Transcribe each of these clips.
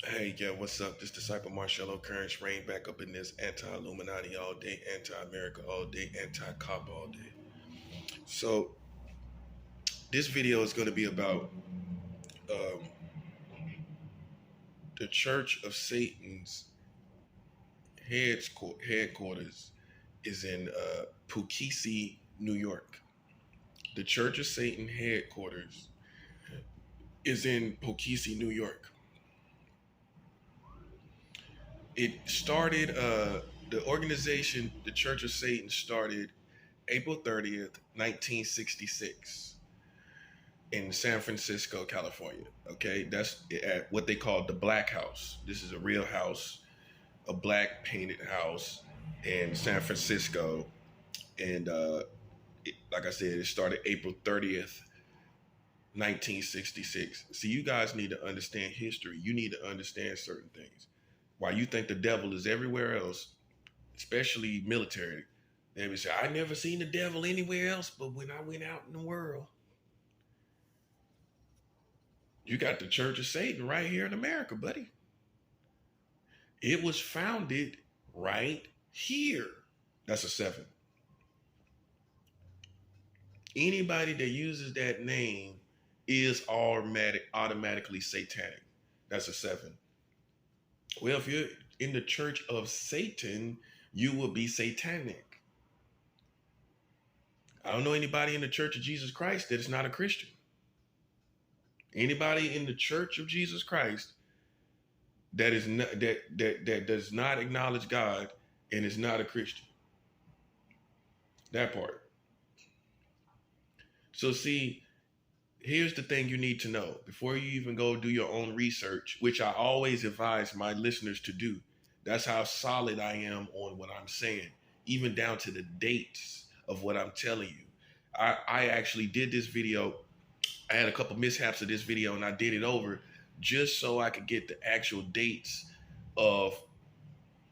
Hey, yeah, what's up? This disciple Marcello Currents reign back up in this anti-Illuminati all day, anti-America all day, anti-cop all day. So this video is going to be about um, the Church of Satan's headquarters is in Poughkeepsie, New York. The Church of Satan headquarters is in Poughkeepsie, New York. It started, the organization, the Church of Satan started April 30th, 1966 in San Francisco, California. Okay, that's at what they call the Black House. This is a real house, a black painted house in San Francisco. And like I said, it started April 30th, 1966. See, you guys need to understand history. You need to understand certain things. While you think the devil is everywhere else, especially military, they would say, I never seen the devil anywhere else, but when I went out in the world, you got the Church of Satan right here in America, buddy. It was founded right here. That's a seven. Anybody that uses that name is automatically satanic. That's a seven. Well, if you're in the Church of Satan, you will be satanic. I don't know anybody in the Church of Jesus Christ that is not a Christian. Anybody in the Church of Jesus Christ that is not that does not acknowledge God and is not a Christian. That part. So see, here's the thing you need to know before you even go do your own research, which I always advise my listeners to do. That's how solid I am on what I'm saying, even down to the dates of what I'm telling you. I actually did this video. I had a couple mishaps of this video and I did it over just so I could get the actual dates of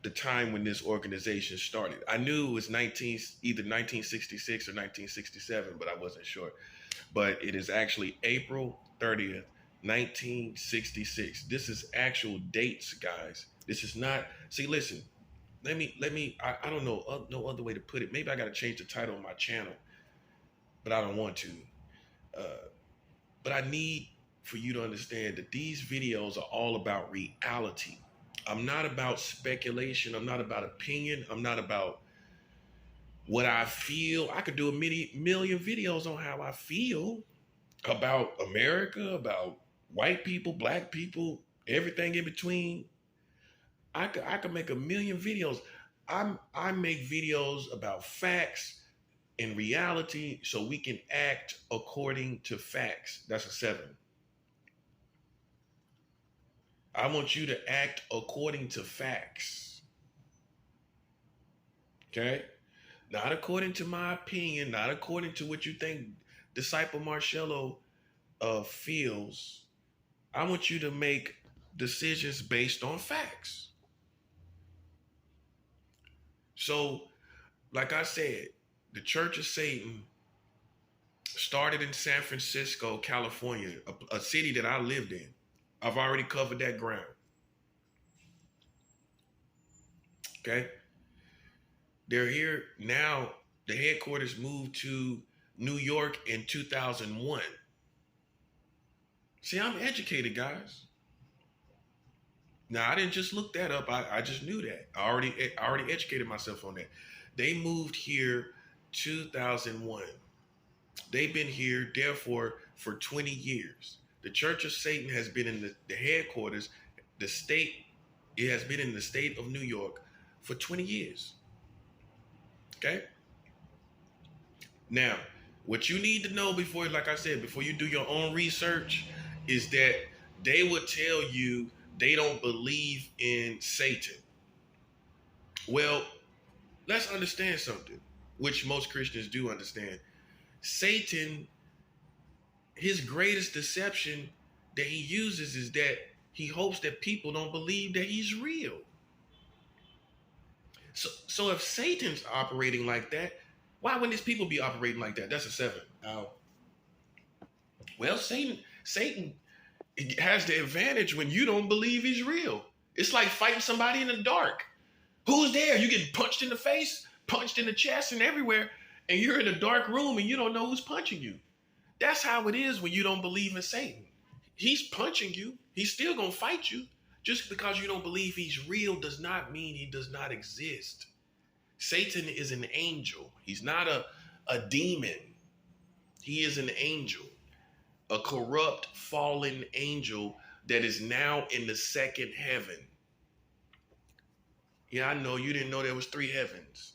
the time when this organization started. I knew it was either 1966 or 1967, but I wasn't sure. But it is actually April 30th, 1966. This is actual dates, guys. This is not. See, listen. I don't know no other way to put it. Maybe I got to change the title of my channel, but I don't want to. Uh, but I need for you to understand that these videos are all about reality. I'm not about speculation. I'm not about opinion. I'm not about what I feel. I could do a million videos on how I feel about America, about white people, black people, everything in between. I could make a million videos. I make videos about facts and reality so we can act according to facts. That's a seven. I want you to act according to facts. Okay? Not according to my opinion, not according to what you think Disciple Marcello feels. I want you to make decisions based on facts. So, like I said, the Church of Satan started in San Francisco, California, a city that I lived in. I've already covered that ground. Okay? They're here now. The headquarters moved to New York in 2001. See, I'm educated, guys. Now, I didn't just look that up. I just knew that. I already educated myself on that. They moved here 2001. They've been here, therefore, for 20 years. The Church of Satan has been in the headquarters, the state, it has been in the state of New York for 20 years. Okay? Now, what you need to know before, like I said, before you do your own research, is that they would tell you they don't believe in Satan. Well, let's understand something, which most Christians do understand. Satan, his greatest deception that he uses is that he hopes that people don't believe that he's real. So if Satan's operating like that, why wouldn't his people be operating like that? That's a seven. Well, Satan It has the advantage when you don't believe he's real. It's like fighting somebody in the dark. Who's there? You get punched in the face, punched in the chest, and everywhere, and you're in a dark room and you don't know who's punching you. That's how it is when you don't believe in Satan. He's punching you. He's still gonna fight you. Just because you don't believe he's real does not mean he does not exist. Satan is an angel. He's not a demon. He is an angel, a corrupt, fallen angel that is now in the second heaven. Yeah, I know you didn't know there was three heavens.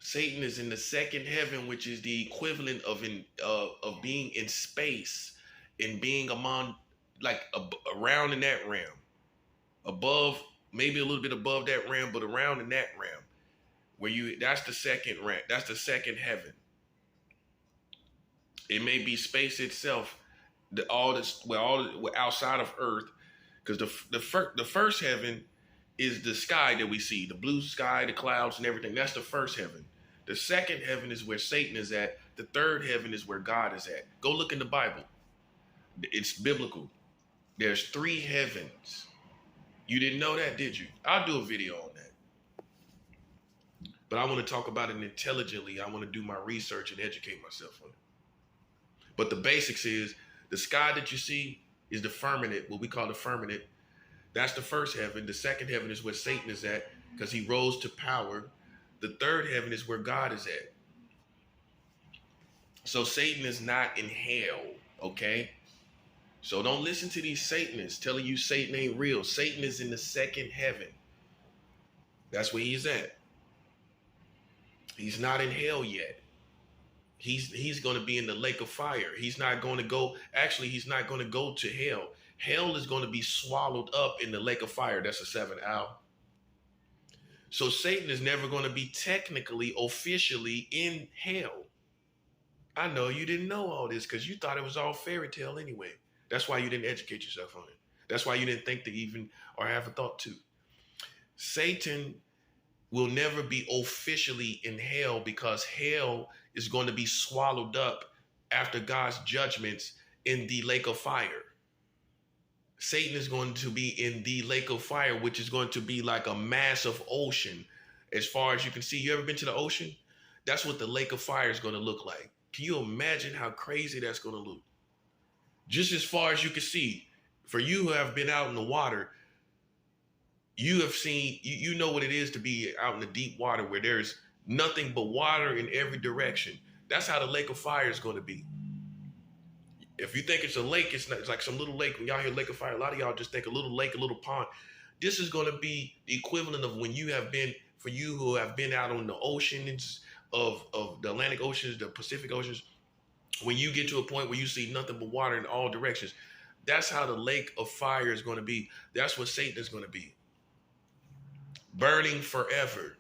Satan is in the second heaven, which is the equivalent of being in space and being among around in that realm, above, maybe a little bit above that realm, but around in that realm where that's the second rank, that's the second heaven. It may be space itself, outside of Earth, because the first heaven is the sky that we see, the blue sky, the clouds, and everything. That's the first heaven. The second heaven is where Satan is at. The third heaven is where God is at. Go look in the Bible. It's biblical. There's three heavens. You didn't know that, did you? I'll do a video on that. But I want to talk about it intelligently. I want to do my research and educate myself on it. But the basics is the sky that you see is the firmament, what we call the firmament. That's the first heaven. The second heaven is where Satan is at because he rose to power. The third heaven is where God is at. So Satan is not in hell, okay? So don't listen to these Satanists telling you Satan ain't real. Satan is in the second heaven. That's where he's at. He's not in hell yet. He's going to be in the lake of fire. He's not going to go, actually, he's not going to go to hell. Hell is going to be swallowed up in the lake of fire. That's a 7 hour. So Satan is never going to be technically, officially in hell. I know you didn't know all this because you thought it was all fairy tale anyway. That's why you didn't educate yourself on it. That's why you didn't think to even or have a thought to. Satan will never be officially in hell because hell is going to be swallowed up after God's judgments in the lake of fire. Satan is going to be in the lake of fire, which is going to be like a massive ocean. As far as you can see, you ever been to the ocean? That's what the lake of fire is going to look like. Can you imagine how crazy that's going to look? Just as far as you can see, for you who have been out in the water, you have seen, you know what it is to be out in the deep water where there's nothing but water in every direction. That's how the lake of fire is going to be. If you think it's a lake, it's not, it's like some little lake. When y'all hear lake of fire, a lot of y'all just think a little lake, a little pond. This is going to be the equivalent of when you have been, for you who have been out on the oceans of the Atlantic Oceans, the Pacific Oceans, when you get to a point where you see nothing but water in all directions, that's how the lake of fire is going to be. That's what Satan is going to be. Burning forever.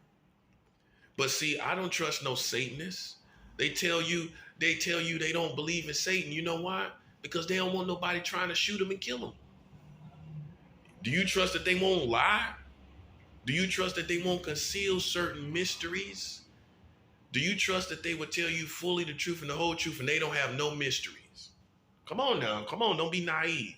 But see, I don't trust no Satanists. They tell you they don't believe in Satan. You know why? Because they don't want nobody trying to shoot them and kill them. Do you trust that they won't lie? Do you trust that they won't conceal certain mysteries? Do you trust that they would tell you fully the truth and the whole truth and they don't have no mysteries? Come on now. Come on. Don't be naive.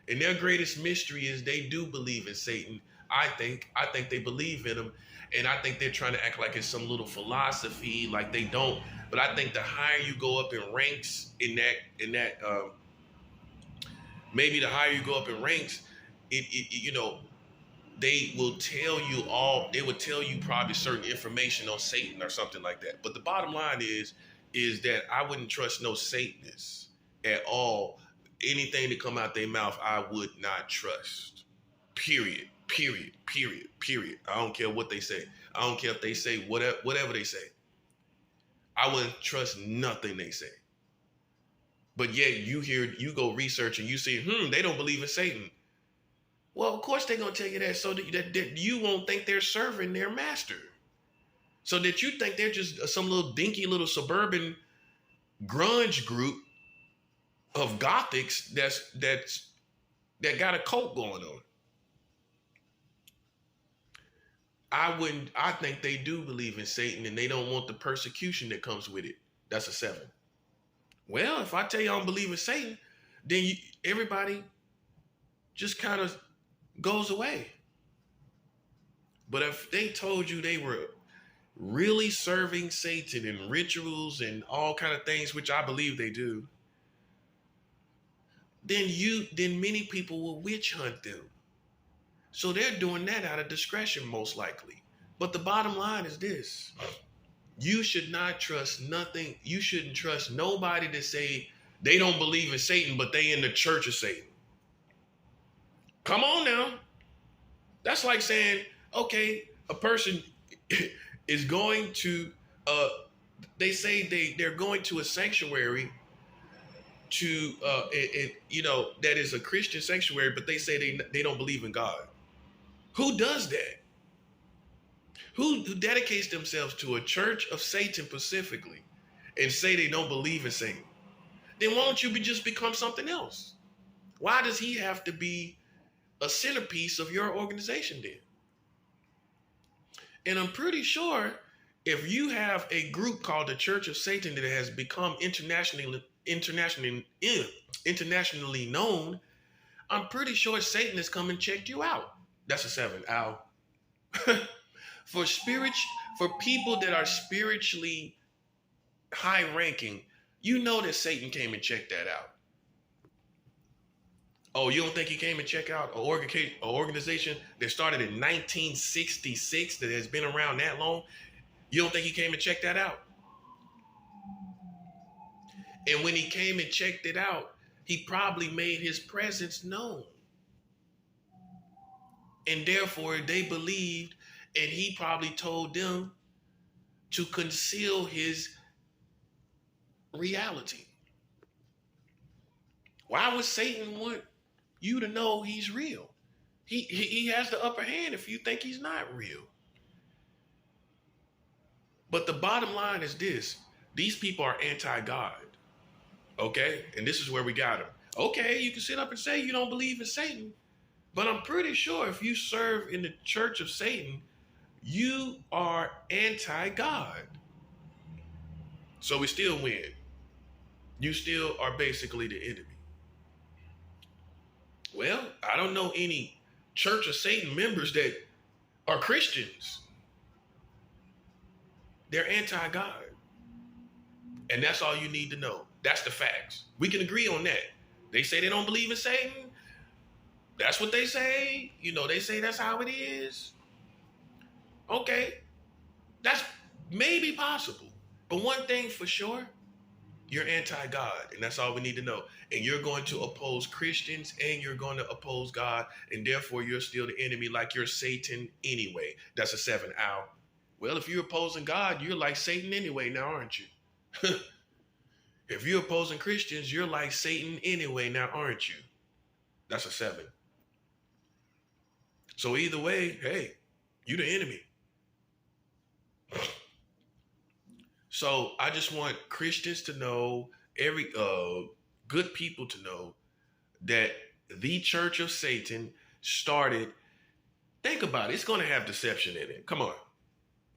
And their greatest mystery is they do believe in Satan. I think they believe in him. And I think they're trying to act like it's some little philosophy, like they don't. But I think the higher you go up in ranks maybe the higher you go up in ranks, they will tell you probably certain information on Satan or something like that. But the bottom line is that I wouldn't trust no Satanists at all. Anything that come out their mouth, I would not trust. Period. I don't care what they say. I don't care if they say whatever they say. I wouldn't trust nothing they say. But yet you go research and you see, they don't believe in Satan. Well, of course they're going to tell you that so that you won't think they're serving their master. So that you think they're just some little dinky little suburban grunge group of gothics that got a cult going on. I think they do believe in Satan and they don't want the persecution that comes with it. That's a 7. Well, if I tell you I don't believe in Satan, then everybody just kind of goes away. But if they told you they were really serving Satan in rituals and all kind of things, which I believe they do, then many people will witch hunt them. So they're doing that out of discretion, most likely. But the bottom line is this: you should not trust nothing. You shouldn't trust nobody that say they don't believe in Satan, but they in the church of Satan. Come on now. That's like saying, okay, a person is going to, they say they're going to a sanctuary to, that is a Christian sanctuary, but they say they don't believe in God. Who does that? Who dedicates themselves to a church of Satan specifically and say they don't believe in Satan? Then why don't you just become something else? Why does he have to be a centerpiece of your organization then? And I'm pretty sure if you have a group called the Church of Satan that has become internationally known, I'm pretty sure Satan has come and checked you out. That's a 7, Al. For people that are spiritually high ranking, you know that Satan came and checked that out. Oh, you don't think he came and checked out an organization that started in 1966 that has been around that long? You don't think he came and checked that out? And when he came and checked it out, he probably made his presence known. And therefore, they believed, and he probably told them to conceal his reality. Why would Satan want you to know he's real? He has the upper hand if you think he's not real. But the bottom line is this: these people are anti-God. Okay? And this is where we got them. Okay, you can sit up and say you don't believe in Satan, but I'm pretty sure if you serve in the church of Satan, you are anti-God. So we still win. You still are basically the enemy. Well, I don't know any Church of Satan members that are Christians. They're anti-God. And that's all you need to know. That's the facts. We can agree on that. They say they don't believe in Satan. That's what they say. They say that's how it is. Okay. That's maybe possible. But one thing for sure, you're anti-God, and that's all we need to know. And you're going to oppose Christians, and you're going to oppose God, and therefore you're still the enemy, like you're Satan anyway. That's a 7, Al. Well, if you're opposing God, you're like Satan anyway now, aren't you? If you're opposing Christians, you're like Satan anyway now, aren't you? That's a 7. So either way, hey, you're the enemy. So I just want Christians to know, good people to know, that the Church of Satan started. Think about it. It's going to have deception in it. Come on.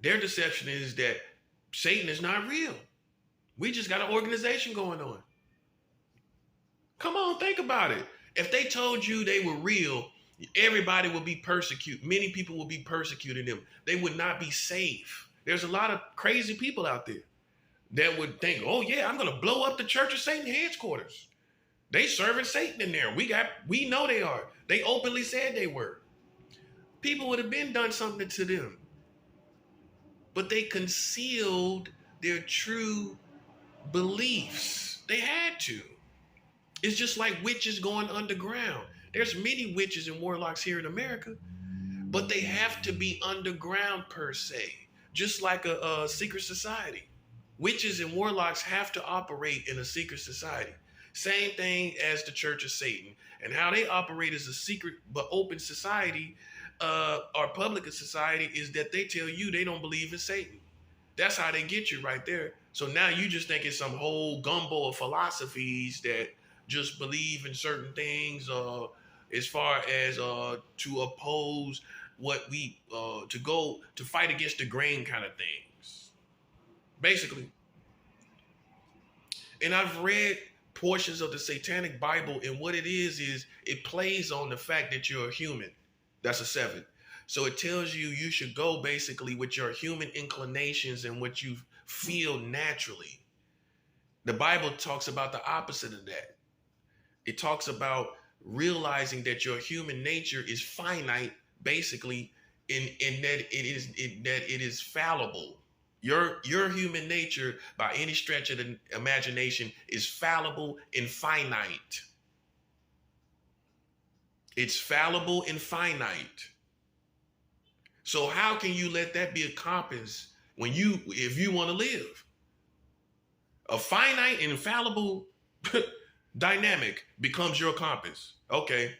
Their deception is that Satan is not real. We just got an organization going on. Come on, think about it. If they told you they were real, everybody would be persecuted. Many people would be persecuting them. They would not be safe. There's a lot of crazy people out there that would think, oh yeah, I'm going to blow up the Church of Satan headquarters. They serving Satan in there. We know they are. They openly said they were. People would have been done something to them. But they concealed their true beliefs. They had to. It's just like witches going underground. There's many witches and warlocks here in America, but they have to be underground per se, just like a secret society. Witches and warlocks have to operate in a secret society. Same thing as the Church of Satan. And how they operate as a secret but open society, or public society, is that they tell you they don't believe in Satan. That's how they get you right there. So now you just think it's some whole gumbo of philosophies that just believe in certain things, as far as to oppose what we, to fight against the grain kind of things. Basically. And I've read portions of the Satanic Bible, and what it is it plays on the fact that you're a human. That's a 7. So it tells you should go basically with your human inclinations and what you feel naturally. The Bible talks about the opposite of that. It talks about realizing that your human nature is finite, basically, in that it is fallible. Your human nature, by any stretch of the imagination, is fallible and finite. It's fallible and finite. So how can you let that be a compass if you want to live? A finite and fallible dynamic becomes your compass. Okay,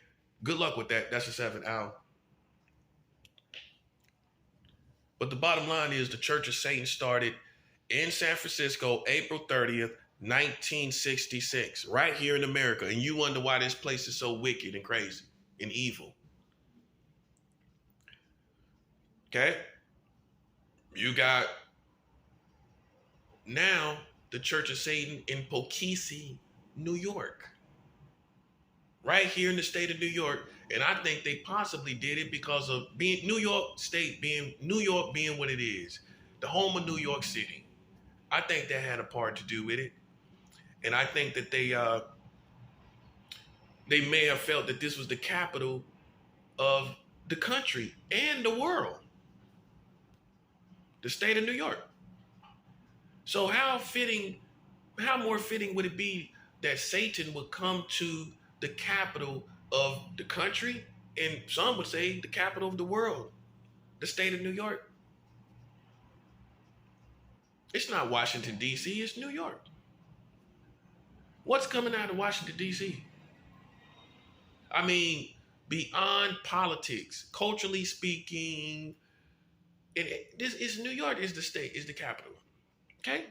good luck with that. That's a 7, Al. But the bottom line is the Church of Satan started in San Francisco, April 30th, 1966, right here in America. And you wonder why this place is so wicked and crazy and evil. Okay? You got now the Church of Satan in Poughkeepsie, New York. Right here in the state of New York. And I think they possibly did it because of being New York being what it is, the home of New York City. I think that had a part to do with it. And I think that they may have felt that this was the capital of the country and the world. The state of New York. So how more fitting would it be that Satan would come to the capital of the country, and some would say the capital of the world, the state of New York? It's not Washington, D.C., it's New York. What's coming out of Washington, D.C.? I mean, beyond politics, culturally speaking, it's New York is the state, is the capital. Okay?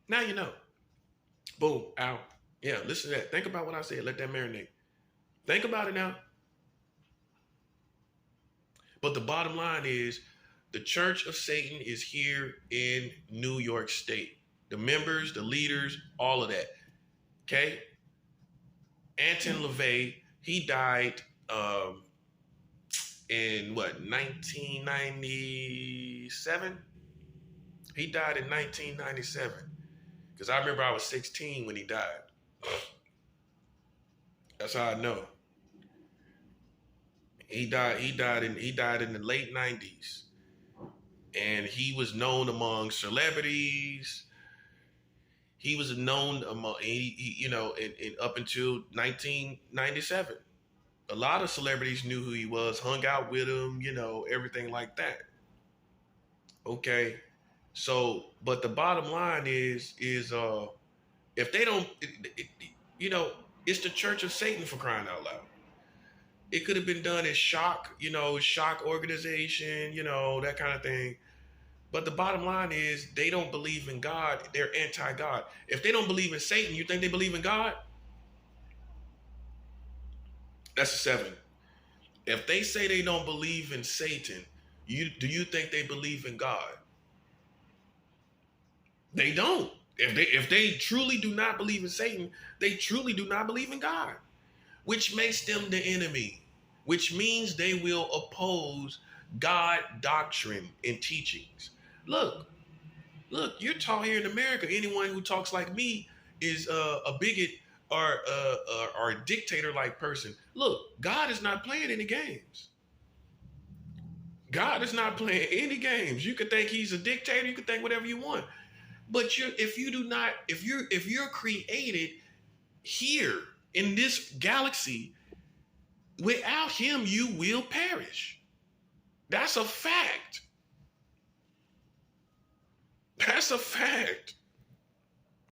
Now you know. Boom, out. Yeah, listen to that. Think about what I said. Let that marinate. Think about it now. But the bottom line is the Church of Satan is here in New York State. The members, the leaders, all of that. Okay? Anton LaVey, he died in 1997? He died in 1997. Because I remember I was 16 when he died. That's how I know. He died in the late 90s. And he was known among celebrities. He was known among, up until 1997. A lot of celebrities knew who he was, hung out with him, everything like that. Okay. So, but the bottom line is if they don't, it's the Church of Satan, for crying out loud. It could have been done as shock organization, that kind of thing. But the bottom line is they don't believe in God. They're anti-God. If they don't believe in Satan, you think they believe in God? That's a 7. If they say they don't believe in Satan, do you think they believe in God? They don't. If they truly do not believe in Satan, they truly do not believe in God, which makes them the enemy, which means they will oppose God doctrine and teachings. Look, you're taught here in America, anyone who talks like me is a bigot or a dictator-like person. Look, God is not playing any games. God is not playing any games. You can think he's a dictator, you can think whatever you want. But if you're created here in this galaxy, without him, you will perish. That's a fact. That's a fact.